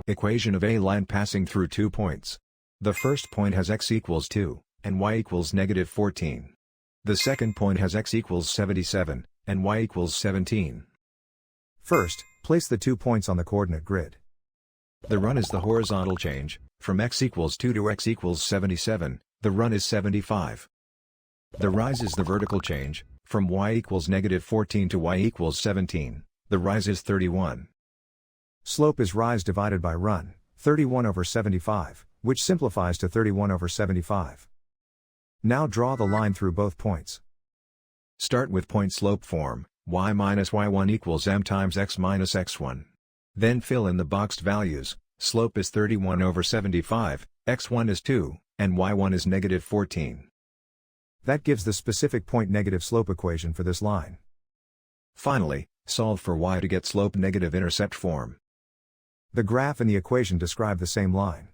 Equation of a line passing through 2 points. The first point has x equals 2, and y equals negative 14. The second point has x equals 77, and y equals 17. First, place the 2 points on the coordinate grid. The run is the horizontal change, from x equals 2 to x equals 77, the run is 75. The rise is the vertical change, from y equals negative 14 to y equals 17, the rise is 31. Slope is rise divided by run, 31 over 75, which simplifies to 31 over 75. Now draw the line through both points. Start with point slope form, y minus y1 equals m times x minus x1. Then fill in the boxed values. Slope is 31 over 75, x1 is 2, and y1 is negative 14. That gives the specific point negative slope equation for this line. Finally, solve for y to get slope negative intercept form. The graph and the equation describe the same line.